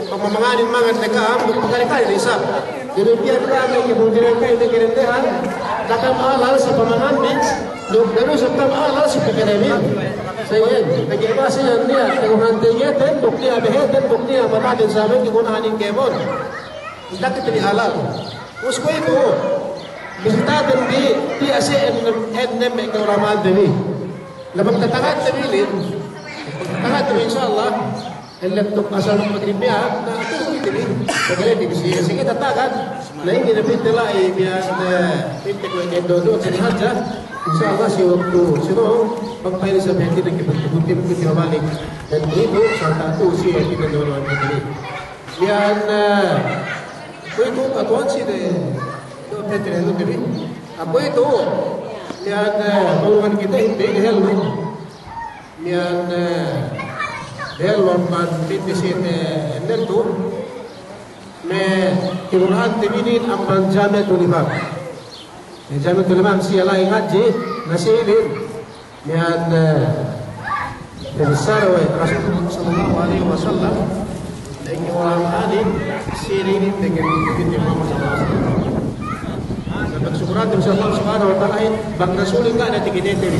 Pemamanganin mangan mereka berkali-kali disab. Demikian kami kemudian kami kerendahan kakam alal sa pamanganin, dulu sa alal sa pagkanamin. Saya nag-iwasan niya, nag-uhantinya, tendok niya, tendok niya, matatin sa amin, kikunahanin kemon. Hindi kita ni alal. Us ko ito, bisitatin di ase ennem ikaw dini. Labang tatangat tabilin, tatangat tabilin insyaAllah, laptop asal magribiya na ito ini pagkali di sige tatagan na hindi na pitela biyan pintek ko dodo sa haja insyaallah si waktu sino pagpaili sa benti ng kipagtubutin ko ti mabalik dan dito sa tato si kita doon ini biyan ko katuan si de do petre no debi apo ito biyan tulungan kita hindi hello biyan Del warman pindisin nentu me kiruhan timinin amban jame tulimam. Jame tulimam siya laing haji nasilin yan besar wa Rasulullah sallallahu alaihi wasallam lagi orang alim silin dengan binti Muhammad sallallahu alaihi wasallam. Bersyukuran kepada Allah Subhanahu wa taala bang Rasul enggak ada tiket-tiket.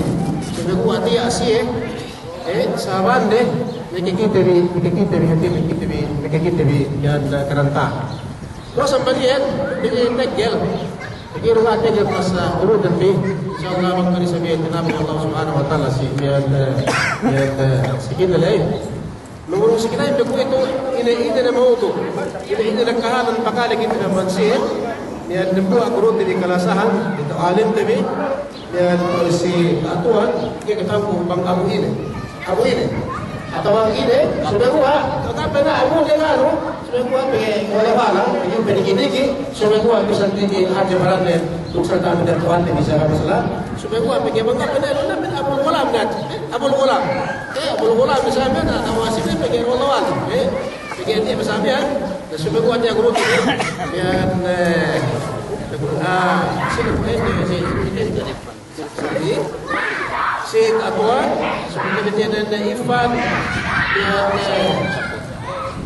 Sebagai hati asyik sahabat deh Mikiki-tiri yan karanta. Terus sampai yan, bigyan tegel. Bigyan ruang tegel pas urut dan bi. Insyaallah magkari sabihin nabi Allah Subhanahu wa taala si yan sikin lain. Nunggu sikin ay beku itu ini na mautu. Ini na kahanan pakali kita na mansir. Yan nembu urut di kalasahan itu alim tabi. Yan si atuan kita tahu bang Abu ini. Atau ini sudah gua tapi na aku dia kan sudah gua pergi oleh bala pergi pergi sudah gua bisa tinggi aja barangnya untuk serta ada tuan bisa masalah sudah gua pergi bangga benar abul gulam kan abul gulam misalnya na wasifnya pergi walawal pergi dia bersama sudah gua dia guru dan Syed Atwan seperti dia dan Irfan yang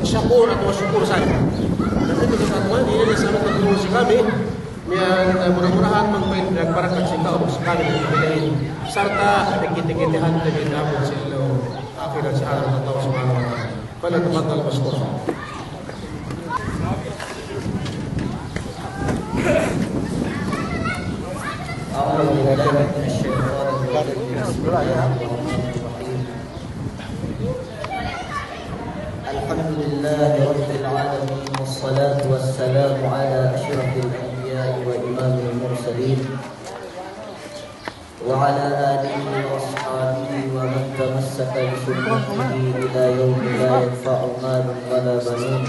syukur atau syukur saja. Nanti kita Atwan ini sama terus kami yang mudah-mudahan mengmainkan barakat sehingga untuk sekali ini serta dikit-dikitihan dari dalam selalu akhirat syahadat Allah Subhanahu wa taala. Pada tempat bersyukur. الحمد لله رب العالمين والصلاة والسلام على أشرف الأنبياء وإمام المرسلين وعلى آله وأصحابه ومن تمسك بسنته إلى يوم لا ينفع مال ولا بنون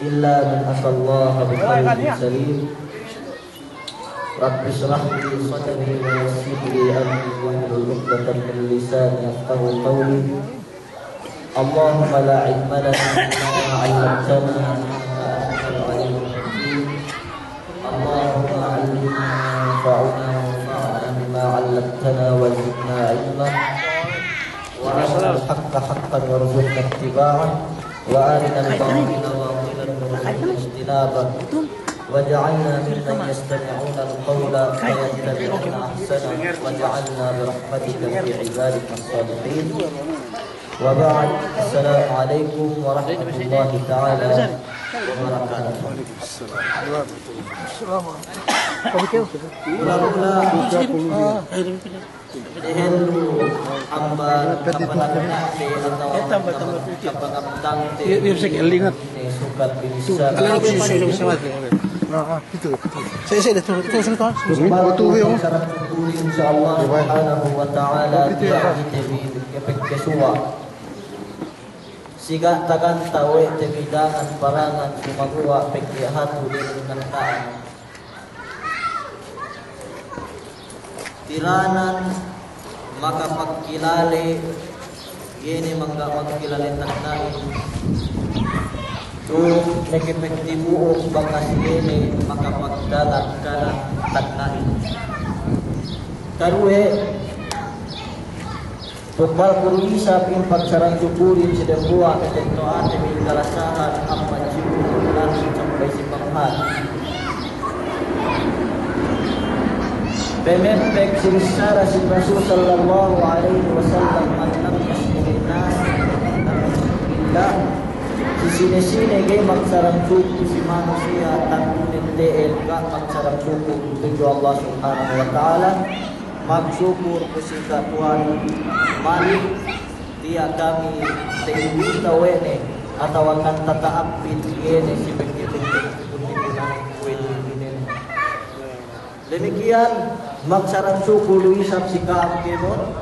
إلا من أتى الله بقلب سليم رب اشرح لي صدري ويسر لي أمري واحلل عقدة من لساني يفقهوا قولي اللهم لا علم لنا إلا ما علمتنا إنك أنت العليم الحكيم اللهم علمنا ما ينفعنا وانفعنا بما علمتنا وزدنا علما وأرنا الحق حقا وارزقنا اتباعه وأرنا الباطل باطلا وارزقنا اجتنابه واجعلنا ممن يستمعون القول فيتبعون احسنه واجعلنا برحمتك في عبادك الصالحين وبعد السلام عليكم ورحمه الله تعالى وبركاته. Mula-mula dihelu hamba kapanagna atau kapangamdang sukat bisa itu. Saya dah tunggu insyaallah subhanahu wa ta'ala siga tagan tawe temidangan parangan sumagua pekihatu dengan taan tiranan maka pagkilali yene mangga magkilali tanai tu nekepektibuok bakas yene maka pagdalan kanan tanai karue tukbal kurisa pin pagsarang tuburin sedang buah ketento ate min kalasahan amma jibu langsung sampai si panghat Pemepek sirisara si Rasul sallallahu alaihi wasallam annam yasmurin nas alhamdulillah si sine-sine gay magsarang tubuh si manusia tantunin deel ka magsarang tubuh tuju Allah subhanahu wa ta'ala magsyukur ko si Tuhan malik dia kami teibit tawene atau akan tataapin yene si pagkititik kuntinan kuwin demikian magsarang suku luisap si Kaamkemon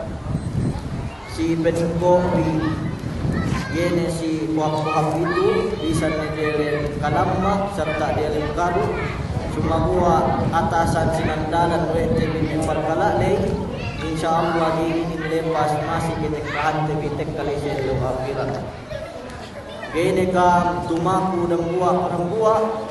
si Peningkong yene si Puhak-puhak itu bisa nijele kalamma serta dia kadu sumagua atasan sinandalan wete bin parkalale insyaallah ini lepas masih kita kahante bitek kali selo akhirat gene kam tumaku dan buah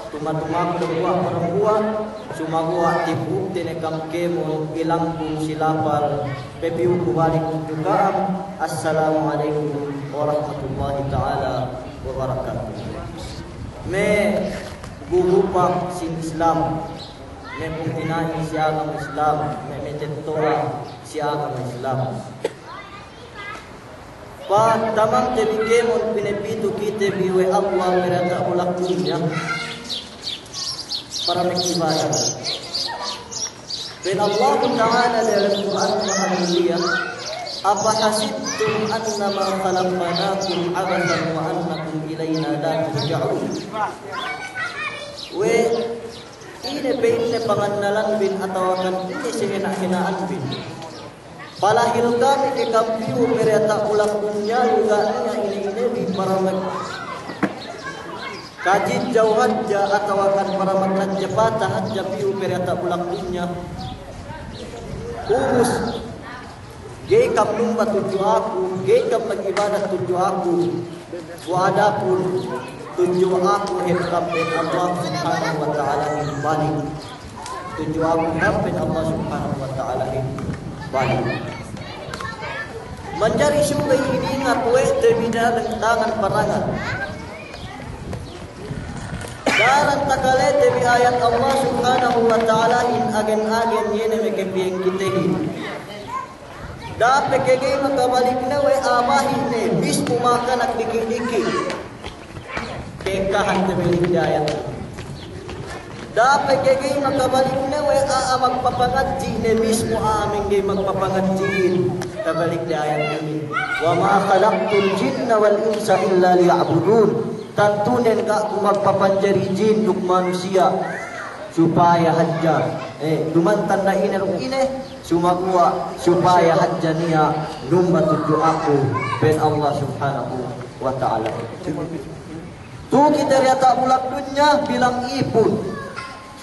tumaku dan buah sumagua tibuk tene kam kemo ilang pun silapal pepiu kubalik juga assalamualaikum warahmatullahi taala wabarakatuh me gugupak sin Islam me puntinahin si agama Islam me metentora si agama Islam pa tamang tebikemon pinepito kite biwe Allah merata ulak dunia para mekibadah bin Allah Ta'ala dalam Quran Al-Aliyah apa hasibtum annama khalaqnakum abathan wa annakum ilayna la turja'un we ini pinne pangandalan bin atau akan ini sehina-hinaan bin palahil kami ke kampiu mereta ulang dunia juga ini di paramat kajit jauh haja atau akan paramat jepata haja piu mereta ulang dunia urus gay kam numba tuju aku gay kam magibadah tuju aku wadapun tuju aku hempen Allah subhanahu wa ta'ala in balik tuju aku hempen Allah subhanahu wa ta'ala in balik mencari sumber ini ngatwe terbina tangan perangan daran takale tebi ayat Allah subhanahu wa ta'ala in agen-agen yene mekepiyeng kitehi dapat kegay magkabalik na we amahin ne mismo maka nagdikik-dikik kekahan tebi ayat dapat kegay magkabalik na we magpapangadji ne mismo aming gay magpapangadjiin kabalik di ayat ini wa ma khalaqtul jinna wal insa illa liya'budun tantunen ka magpapanjari jin duk manusia supaya hajja dumantan na inarong ine sumagwa supaya hajja niya numba tuju aku ben Allah subhanahu wa ta'ala tu kita riyata bulak dunya bilang ipun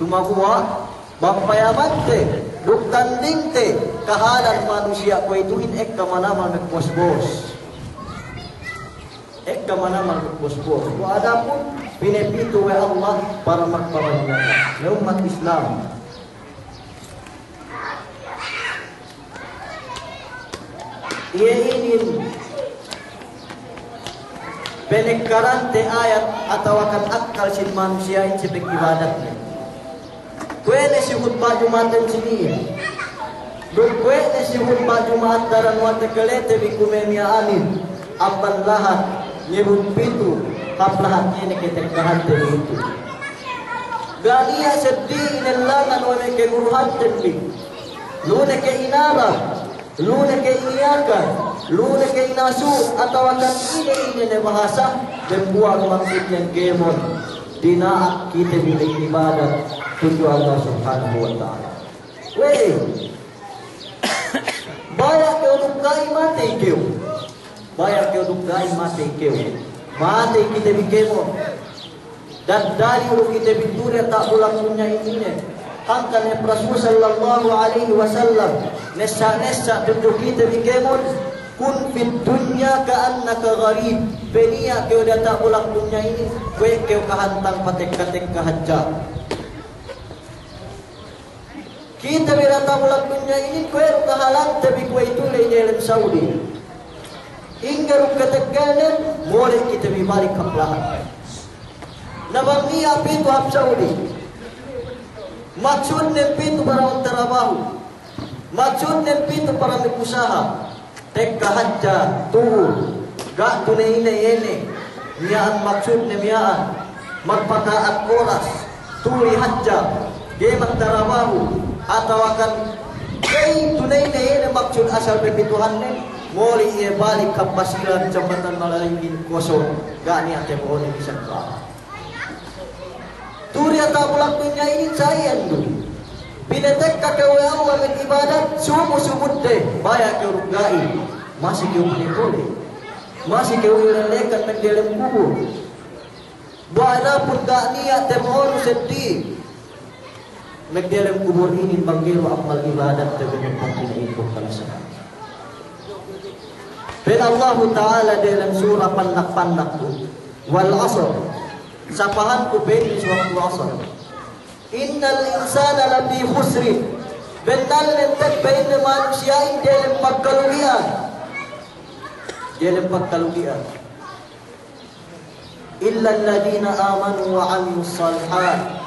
sumagwa bampayamante duk tanding te kahalan manusia ko ituin ek kamanaman nagpos-bos ek kamanaman nagpos-bos ko adapun pinepito wa Allah para magparanyan na umat Islam iyainin penekkarante ayat atau akan akal sin manusia in sebeg ibadatnya kwene si khutbah Jumatan sini kwene si khutbah Jumat daran wate kalete bikumemia anin amban lahat nyebut pitu kaplahat ini ketekkarante itu gania sedih inellangan wame keguruhanten bi lune ke inara lune ke iyakan lune ke inasu atau akan ini bahasa dan buang maksud yang gemon dina kita bila ibadat tuju Allah subhanahu wa ta'ala weh bayak ke uduk gai mati keu bayak ke uduk gai mati keu mati kita bikemo dan dari kita bitura tak ulang punya ini hangkan yang Rasul sallallahu alaihi wasallam nessa tunjuk kita bikemo kun fit dunya ka'annaka gharib benia kau dah tak ulang punya ini kau kahantang patek-patek kahajja kita bila tak ulang punya ini kau kahalang tapi kau itu di dalam Saudi hingga ketekanan boleh kita balik ke belakang. Nabang niya pintu hab Saudi. Maksud ng pintu para magtrabaho. Maksud ng pintu para mag-usaha. Teka hadja, tuul. Ga tunay na yene. Niya ang maksud na miyaan. Magpakaat oras. Tuli hadja. Di magtrabaho. Atawakan kay tunay na yene maksud asal pepituhan na moli ia balik ke pasiran jambatan Malaingin kosong gak ni ate boleh bisa kah turi atau pelakunya ini saya tu binetek kakek Allah ibadat subuh deh banyak ke rugai masih ke boleh masih ke lekan nak dalam kubur buat pun gak niat temor sedih nak dalam kubur ini panggil amal ibadat terbentuk pina itu kalau sana. Dan Allah Ta'ala dalam surah panak-panak tu wal asr sapahan ku beri suatu asr innal insana lafi khusri benar lentak baina manusia dalam pagkalugian illa alladhina amanu wa amilus salihat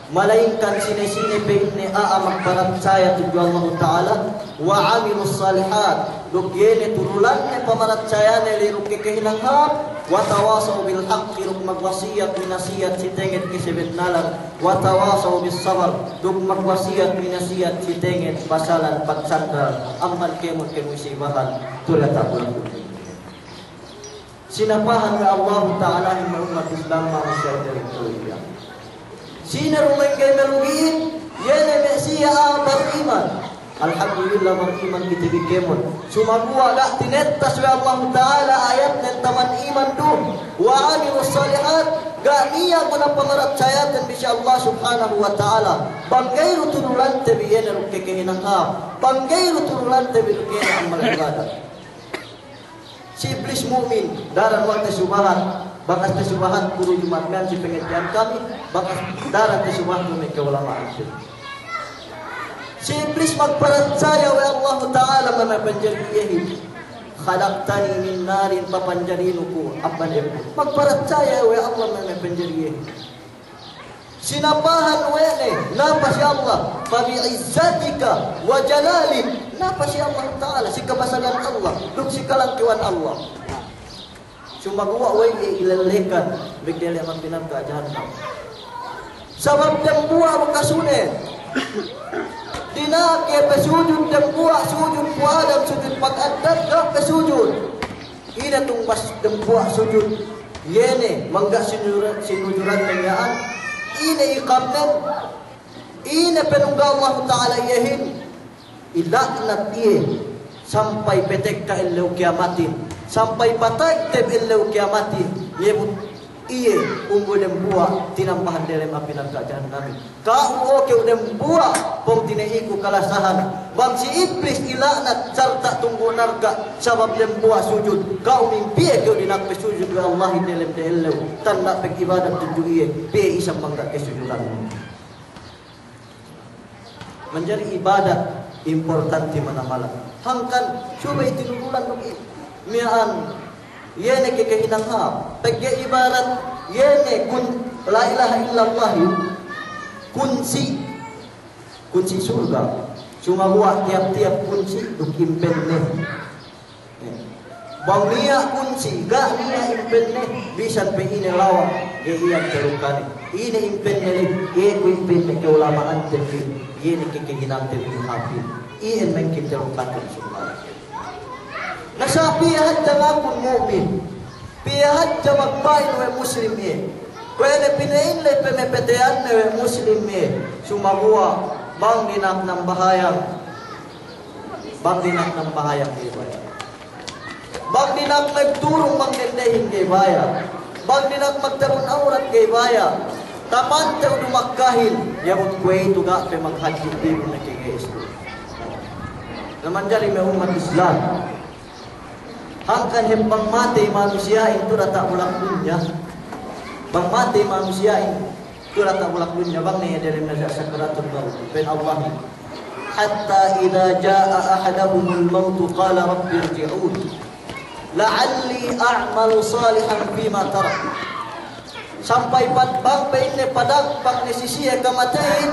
melainkan sini-sini bainne aamak percaya tujuh Allah Ta'ala wa amilus salihat lugyene turulanne pamaracayane liruke kehinanghap wa tawasaw bil haqqi ruk magwasiyat minasiyat sitenget kisibetnalan wa tawasaw bis sabar ruk magwasiyat minasiyat sitenget pasalan pagsandar amman kemut kemusibahan tulata bulan sinapahan wa Allah Ta'ala yang umat Islam manusia dari kuliah sina rumay kay merugiin yene mesiya beriman alhamdulillah beriman kita bikemon sumagua gak tinettas wa Allah Ta'ala ayat dan taman iman dum wa amilus salihat gak niya guna pangaracayatan bisya Allah subhanahu wa ta'ala banggay rutunulan tabi yene rukekehinang ha banggay rutunulan tabi rukena amal ibadah si iblis mu'min daran waktu subahan bakas tesubahan guru Jumat si pengajian kami bakas darat tesubahan kami keulamaan si iblis magpercaya wa Allah Ta'ala mamapanjariyahin khalaqtani min narin papanjarinuku apanem magpercaya wa Allah mamapanjariyahin sinapahan wene napa si Allah fa bi'izzatika wa jalalik napa si Allah Ta'ala si kebasagan Allah duk si kalangkiwan Allah cuma gua wei ilalekan bigdele man pinam ka jahannam sabab dem buah makasune dina ke pesujud dem buah sujud puadam sujud pakadat ka pesujud ina tung pas dem buah sujud yene mangga sinujuran menyaan ina iqamnan ina penungga Allah Ta'ala yahin ilaknat iye sampai petek ka ilau kiamatin sampai patay teb ilau kiamatin yebut iye umbo dem buah tinampahan dalam api neraka jahanam kau ke dem buah pom tinaiku kalasahan bang si iblis ilaknat sarta tunggu neraka sabab dem buah sujud kau mimpi ke dinak sujud wa Allah dalam ilau tanda pek ibadat tuju iye pe isam mangga kesujudan menjadi ibadat important di mana-mana hangkan coba itu bulan ini mian yene ke kehinang ha pegge ibarat yene kun la ilaha illallah kunci surga cuma buat tiap-tiap kunci duk impenne bang niya kunci gak niya impenne bisa pe ini lawan ge iya terukani ini impenne ge ku impenne ke ulamaan tefi yene ke kehinang tefi hafi iyan mengkin terukani subhanallah nasa pihak jangan mu'min pihak jangan baik we muslim ye kwene pinain le pemepetean we muslim ye sumagua bang dinak ng bahayang ke baya bang dinak nagturong mang nendehin ke baya bang nilang magtarong aurat kay baya, tapan tayo dumakkahin, yamot kwe ito ga, kay maghaji di mo na kay Yesu. Naman jari may umat Islam, hangkan hempang mati manusia itu rata ulang dunia, bang mati manusia itu rata ulang dunia, bang niya dalam nazar sakaratul maut, ben Allah. Hatta idza jaa ahadahumul maut qala rabbi irji'un la'alli a'malu salihan fima tarak. Sampai bang painne padang pang nesisiya kamatain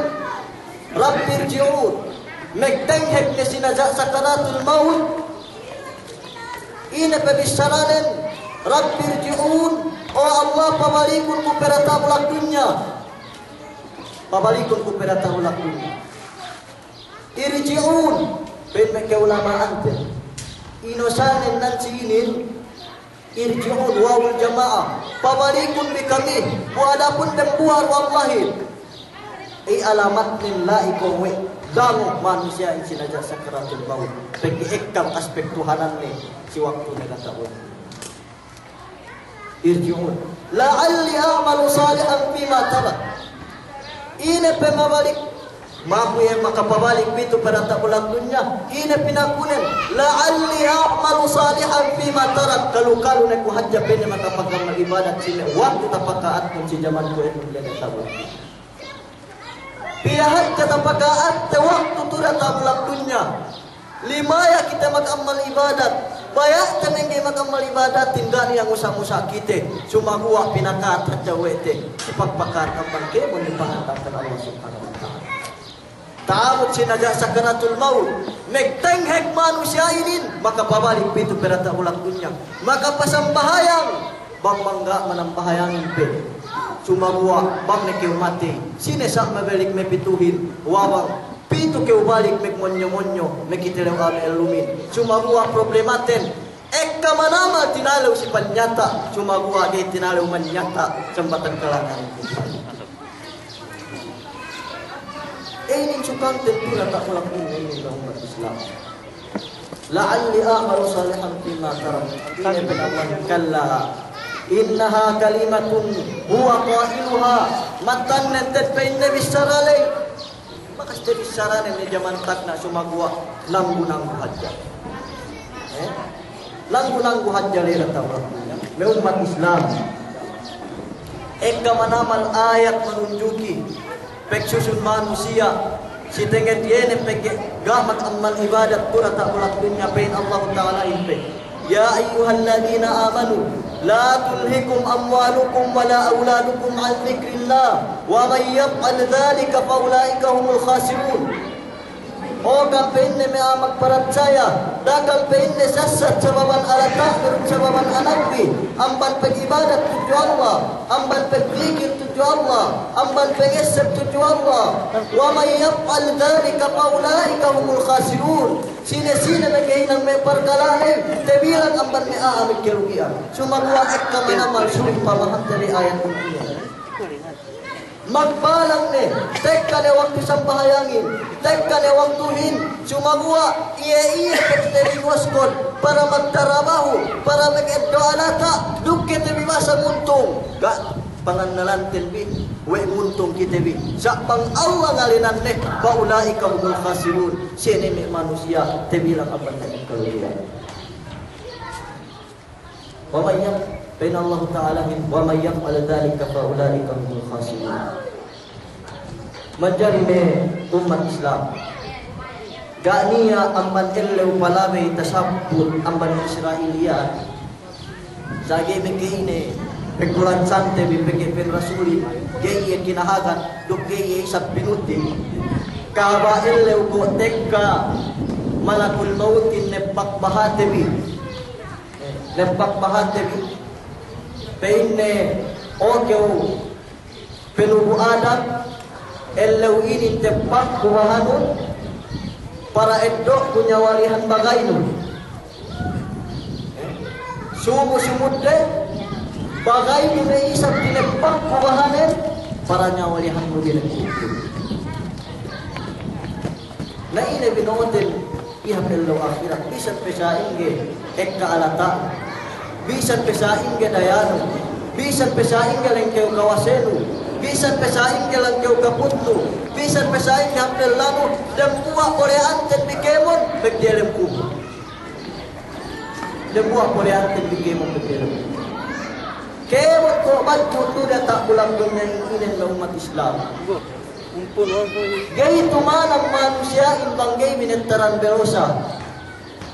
rabbi irji'un megtenghek ne sinaja sakaratul maut ina pabisaranen rabbi irji'un oh Allah pabalikun ku perata ulak dunya, pabalikun ku perata ulak dunya. Irji'un ben ke ulama ante inosanen nan sinin irji'un wawul jamaah pabalikun bi kami walaupun dembuar wallahi alamat lillahi kowe dangu manusia yang sinaja sakaratul maut bagi ekam aspek Tuhanan ni si waktu negataun irji'un la'alli a'malu salihan fima tarak ine pemabalik maku yang makapabalik itu pada tak ulang dunia ina pinakunen la'alli a'malu salihan fima tarak kalau naku hajja pene makapagam ibadat sini waktu tapakaat pun si zaman ku itu dia tahu piahat tapakaat te waktu tu tak ulang dunia lima ya kita makamal ibadat bayar temengge makamal ibadat tinggal yang usah-usah kita cuma gua pinakat hajja wete sipak-pakar amban ke menimpangan Allah Subhanahu wa taala. Taamut sinaja sakaratul maut megtenghek manusia ini maka pabalik pintu berata ulang dunia maka pasambahayang bang mangga manampahayangin pe cuma buah bang nekeu mati sine sak mabalik mepituhin wawang pintu keu balik mek monyo-monyo mekitelew ame elumin cuma buah problematen ekka manama tinalew si panyata cuma buah di tinalew manyata jembatan kelangan. Ini cukang tentu tak ulang ini umat Islam. La'alli a'malu salihan fima tarak. Ini benar kalla. Innaha kalimatun huwa qailuha matan nentet penne bisarale. Makas de bisarane ni zaman takna suma gua langgunang hajja. Langgunang hajja lera tawra. Me umat Islam. Eka manamal ayat menunjuki peksusun manusia si tengen tiene peke gamat amal ibadat pura tak ulak dunia pain Allah Ta'ala impe ya ayyuhalladzina amanu la tulhikum amwalukum wala auladukum an dzikrillah wa man yaf'al dzalika fa ulaika humul khasirun. Oh kampanye me amak percaya da kampanye sasat sababan alata berut sababan anakwi amban pengibadat tuju Allah amban penzikir tuju Allah amban pengesep tuju Allah wa may yaf'al dzalika fa ulaika humul khasirun. Sine-sine naghihinang may perkalane tebilang amban me aamik kerugian cuma gua ekka manamal sulit pamaham dari ayat ini magbalang ne tekka ne waktu sampahayangin tekka ne waktuhin cuma gua iya pagteri waskon para magtarabaho para mag-eddoalata dukke te bibasa muntung ga pangannalan tenbi we muntung kita bi sapang Allah ngalinan ne paulaika humul khasirun sene me manusia te bilang apa ne kerugian wa may Bain Allah Ta'ala wa may yaf'al dzalika fa ulaika humul khasirun. Menjadi umat Islam gania amban ellew palame tasabut amban Israelian sage mekine pekulan sante bi peke pen rasuli geye kinahagan duk geye isab pinuti kaba ellew ko tekka malakul mautin nepak bahatebi Penne okeu penubu Adam ellew ini tepak kumahanun para edok punya walihan bagainu sumu sumudde bagainu ne isap tinepak kumahanen para nyawalihan mudin na ini binoten ihap ellew akhirat bisa pesainge ekka alata bisa pesainge dayano bisan pesaing galang keu kawasenu, bisan pesaing galang keu kapuntu, bisan pesaing hampir lamu dan buah koreanten bikemon begdelem kubur. Dan buah koreanten bikemon begdelem kubur. Kemon ko bantu tu dah tak pulang dunia ini dan umat Islam. Gay tumanang manusia imbang gay minentaran berosa.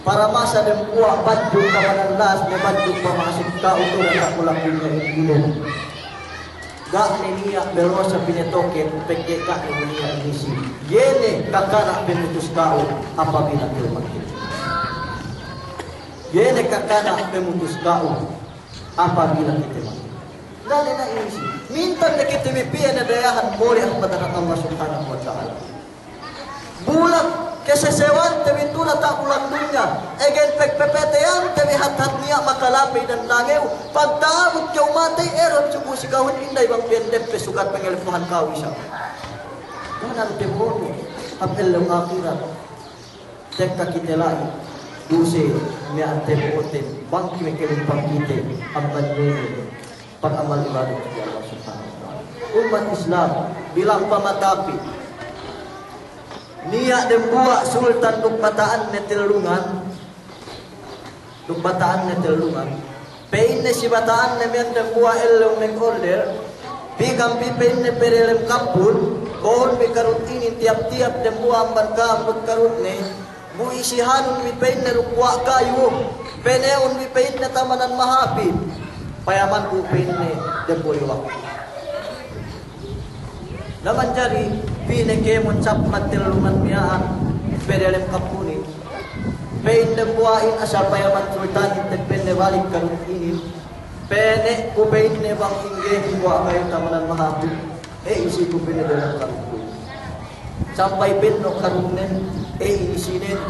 Para masa dan buah bantu kawanan las me bantu pamasik ka uto dah tak pulang dunia ini. Gak niya berosa pinetoke peke ka dunia ini si. Yene kakana pemutus kau apabila termati. Yene kakana pemutus kau apabila kita mati. Dali na ini sih. Minta na kita mipian na dayahan boleh kepada Allah Subhanahu wa taala. Bulat kesesewan tewi tula tak bulan dunia. Egen pek pepetean tewi hat-hat niya makalapi dan langeu. Pagtaabot kau mati erot suku si kawin inday bang pendep pesukat pengelipuhan kau isa. Mana tempono apel ng akhirat. Teka kita lagi. Duse mi antepoten bangki mekelipang kita amban dene pag amal ibadah kepada Allah Subhanahu wa taala. Umat Islam bilang pamatapi niya dem buat sultan dukbataan netelungan pein ne si bataan ne men dem buat elong mek order bigam pipen ne perelem kapur kohon be karut ini tiap-tiap dem buat amban ka karut ne bu isihanun mipain na rukwa kayo peneon mipain na tamanan mahapit payaman bu pain na demboliwak naman jari pinekemon sapmat tilungan miyaan perelem kapuni pain dembuain asal payaman sultan tepende balik karun ini pene ku pain ne bang ingge buat kayo tamanan mahapit isi ku pene dalam karun sampai benok karunen inisinin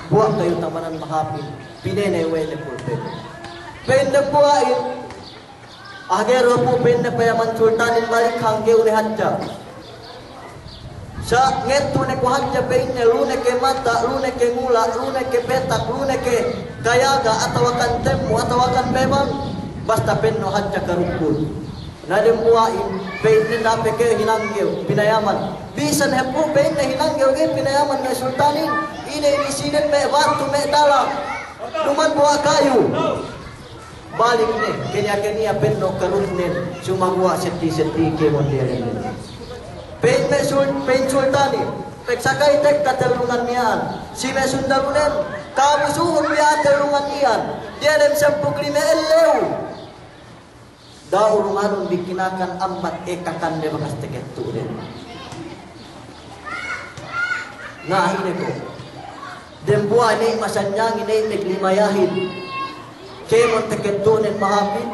buat kayo tamanan mahapin pinene wele pulpen pende buain agero po pende payaman sultanin balik hangge uli hadja sa ngetu ne ko hadja pende lune ke mata lune ke ngula lune ke petak lune ke kayaga atau akan temu atau akan memang basta penno hadja karukul nadem buain pende na peke hinanggeu pinayaman bisan hepu pende hinanggeu gen pinayaman na sultanin ine isinen me batu me dalam luman buah kayu balik ne kenya penno karunen cuma buah seti ke modern pende sultanin pek sakai tek katerungan nian si me sundarunen kamu suhun biya terungan nian dia dem 15 eleu daur manun dikinakan ambat ekakan de bakas teketu den. Nah ini ko. Dem buah ni masanyang ini neglimayahin. Kemon teketu nen mahapin.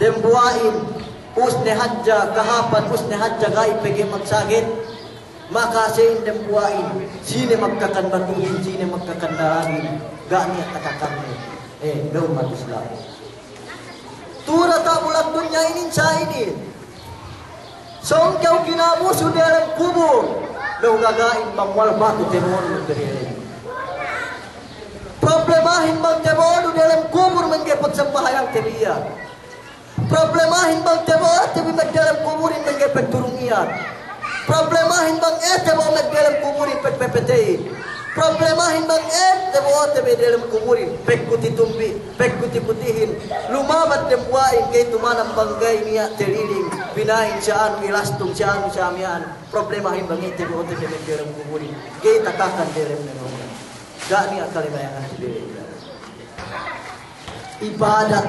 Dem buain usne hajja kahapan usne hajja gai pege magsagit. Maka sein dem buain sine magkakan batuhin sine magkakan darangin. Gani takakan gaumat Islam. Tura tak bulan dunia ini sa ini. Song kau kinamusu dalam kubur. Lau gagain bangwal batu temon dari. Problemahin bang temon dalam kubur menggepot sembahayang tebiya. Problemahin bang temon tebi dalam kuburin menggepet turungian. Problemahin bang temon dalam kuburin pet PPT. Problemahin bang tebi dalam kuburin pekuti tumbi pekuti putihin lumabat dem buain kay tumanang banggay niya teriling binahin siya anu ilastung siya anu siyamian problemahin bang tebi dalam kuburin kay takakan dalam nenongan gak niya kalimayangan ibadat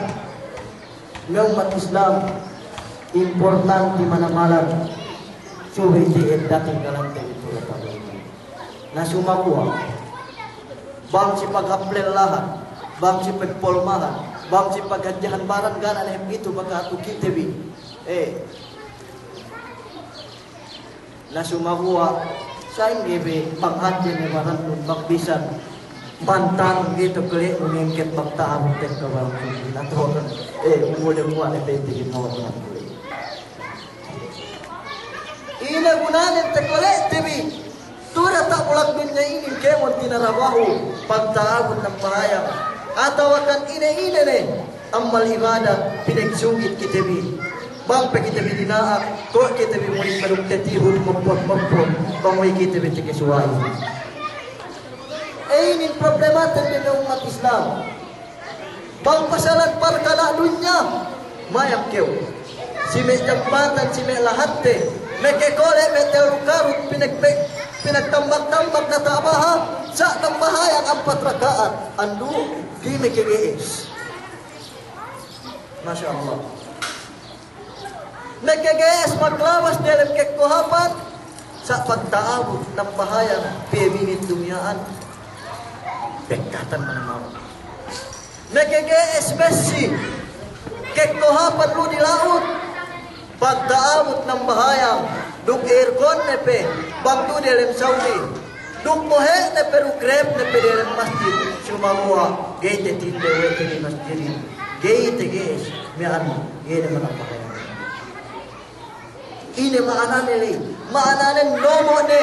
ng umat Islam important di mana-mana suwi diin dating galante ito na sumakuha bang si paghaplelahan bang si pagpolmahan bang si pagadyahan baran gana na itu baka tukitebi na sumakuha sa ingibi panghadyan ni baran nun bagbisan bantang dito kuli umingkit magtaamot at kawang natoran umulang na pwede mo inagunanin tekole tebi tura tak bulak dunia ini kemon tinarabahu pagtaabot ng parayang atau akan ine-ine ne amal ibadah pinagsugit kita bi. Bang pa kita bi dinaak, ko kita bi muli madugtatihon mampot-mampot, bangoy kita bi tikisuway. Ini problema ng umat Islam. Bang pasalan parkala dunya, mayak kew. Si me jambatan, si me lahate, me kekole, me terukarut, pinagtambak-tambak na tabaha, sa tambahayang ang patrakaat, andu, di me kegees. Masya Allah. Me kegees, maglawas dalam kekuhapan, sa pagtaabot ng bahayang piyabingit dumyaan, pekatan manamaw. Me kegees, Messi, kekuhapan lo di laut, pagtaabot ng bahayang, duk aircon nepe, bangtu dalam Saudi, duk mohe nepe rukrep nepe dalam masjid, Shumamua, gate tinde wete di masjid, gate gees, mian, gate manapakaya. Ini maananen nomo ne,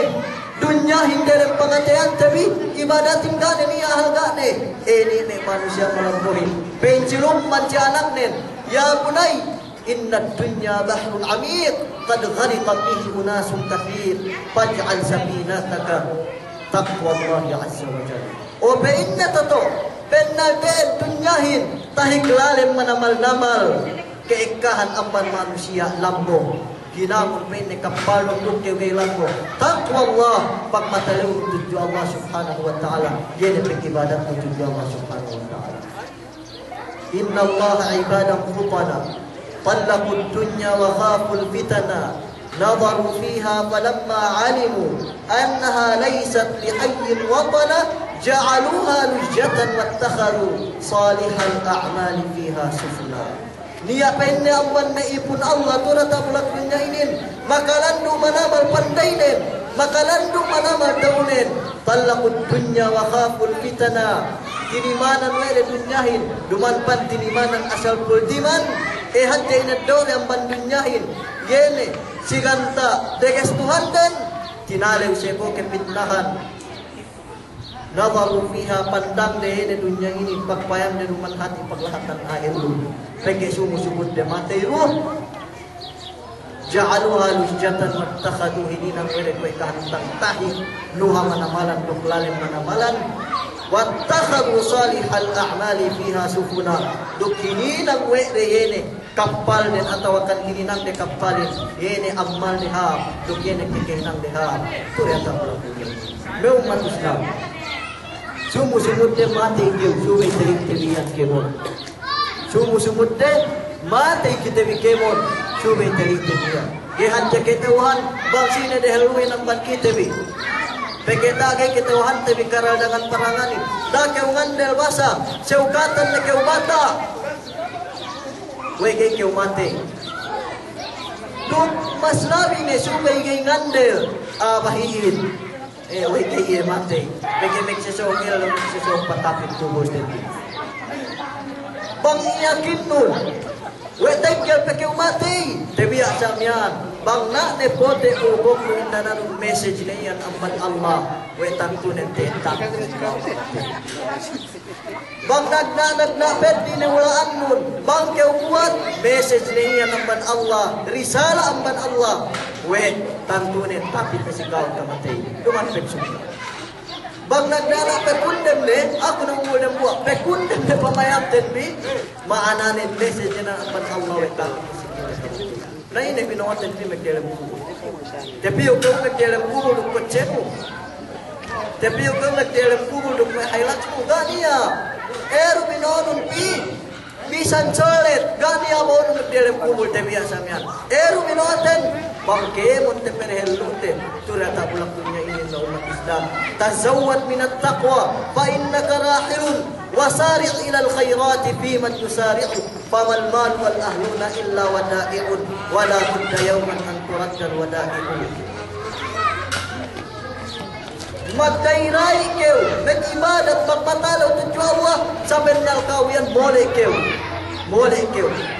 dunya hindi rin pangatayan tabi, ibadatin gane niya halgane, ini ne manusia malampuhin, pensilong mansi anak nen, ya bunay, inna dunya bahrun amiq qad ghariqa fihi unasun kathir faj'al safinataka taqwallahi azza wa jalla. O be inna tato pennaben dunyahin tahiklalim manamal-namal keikahan amban manusia lambo ginamon penne kapalong dukke gay lambo taqwallah pagmatalaw tuju Allah subhanahu wa ta'ala yene ibadat tuju Allah subhanahu wa ta'ala. Inna Allah ibadah futana طلقوا الدنيا وخافوا الفتنة نظروا فيها فلما علموا أنها ليست لحي وطنا جعلوها لجة واتخذوا صالح الأعمال فيها سفلا. Niya penne amban na ipun Allah turata bulak dunya inin makalandu manamal pandainen makalandu manamal daunen talaqud dunya wa khaful fitana tinimanan wele dunyahin dumanpan tinimanan asal puldiman hadde ina dole amban dunyahin yene siganta deges Tuhan dan tinalew sebo kepitnahan nazaru fiha pandang dehene dunya ini pagpayam de ruman hati paglahatan air lu pege sumusubud de matay ruh ja'aluha lujjatan wattakhadu hininan wele koy kahantang tahi luha manamalan duklalim manamalan wattakhadu salihal a'mali fiha sufuna dukhininang wele yene kapal den atau akan hininang de kapalin yene amal deha duk yene kekehinang deha tureta pelakunya meu umat Islam sumu-sumudde mati kieu suwe terik tebiat kemon sumu-sumudde mati kita bikemon suwe terik tebiat gehan jaketeuhan bangsina de haluin ang ban kita bi peketa ge keteuhan te bikaral dengan parangani da keu ngandel basa seukatan le keu bata wege keu mate duk maslabi ne suwe ge ngandel abahin wege ye mate bege mek sesongil lo sesong patapit tubos den bang yakin nun we tengkel peke mate te biasa mian bang na ne pote ubok nun danan message ne yan amban Allah we tantu ne tentak bang nagna pedi ne walaan nun bang keu buat message ne yan amban Allah risala amban Allah we tantu ne tapi pesikal kamate duman peksu bang nagdala pekundem ne aku nang ulem buat pekundem ne pamayam tenbi maananin message na amban Allah we tantu na ini binawasan ni magdalam buko tapi yung kung magdalam buko duk kotsemo tapi yung kung magdalam buko duk may highlights mo ganiya ero binawasan bisan solet ganiya mo nung magdalam buko tapi asamian ero binawasan bangke mo te perhelute turata bulak dunya ini na umat Islam tazawwad min at-taqwa fa innaka rahilun wasari' ila al-khairat fi man yusari'u famal mal wal ahluna illa wada'i'un wala budda yawman an turadda wada'i'un magdairai keu nag-ibadat magpatalaw tuju Allah sa bernal kawiyan boleh keu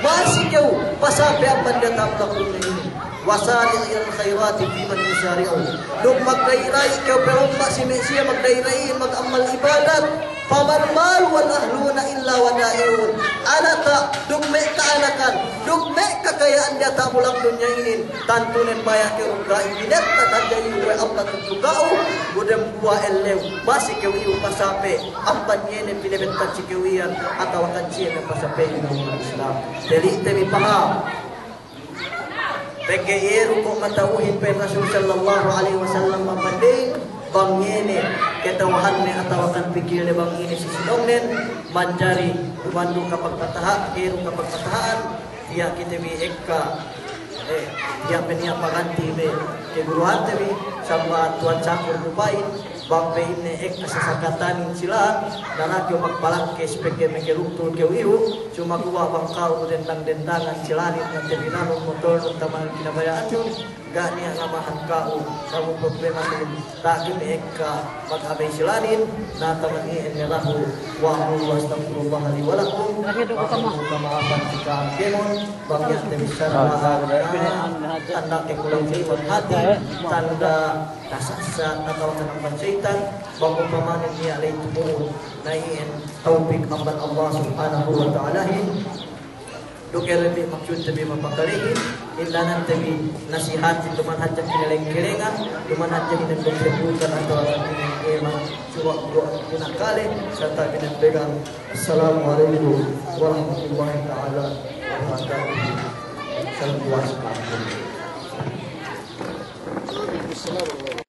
masih keu pasabi ang bandatam lakun ini wasari' ila al-khairat fi man yusari'u duk magdairai keu pero si Mesia magdairai mag-amal ibadat Faman mal wal ahluna illa wada'iun. Anata dugme kaanakan, dugme kekayaan dia tak pulang dunia ini. Tantunen bayar ke uga ibinet tak jadi we apa tugau, budem gua elew masih ke wiu pasape. Ampan yene pilebet kacikewian atau kancien pasape di Islam. Jadi temi paham. PGI kok matauhin pe Rasul sallallahu alaihi wasallam mabanding bang yene ketawahan ni atawakan pikir ni bang ini sisinong nen manjari bandung kapag pataha kiro kapag patahaan dia kita bi ekka dia penia paganti be ke guruhan tebi sama tuan cakur dupain bang be ini ek sasakatan sila dana kyo magbalak ke speke mekeluktul ke wiu cuma kuwa bang kau dendang-dendangan silanit na tebi motor ng taman kinabayaan yun gani ang amahan kau kamu problema nun takin ekka maghabay silanin na tamaniin ni rahu wa huwa astagfirullah li wa lakum kamaafan jika kemon bangya temisara anak ekulang liwat hati tanda kasasa atau tanampan syaitan bangun pamanin niya alay tumurun naiin taufik amban Allah subhanahu wa ta'ala Dokter lebih maksud lebih mempakalihin Indanan lebih nasihat Tuman hajak kineleng-kelengan Tuman hajak kineleng bukan atau emang Cuma guna kali Serta kineleng Assalamualaikum warahmatullahi ta'ala wabarakatuh Assalamualaikum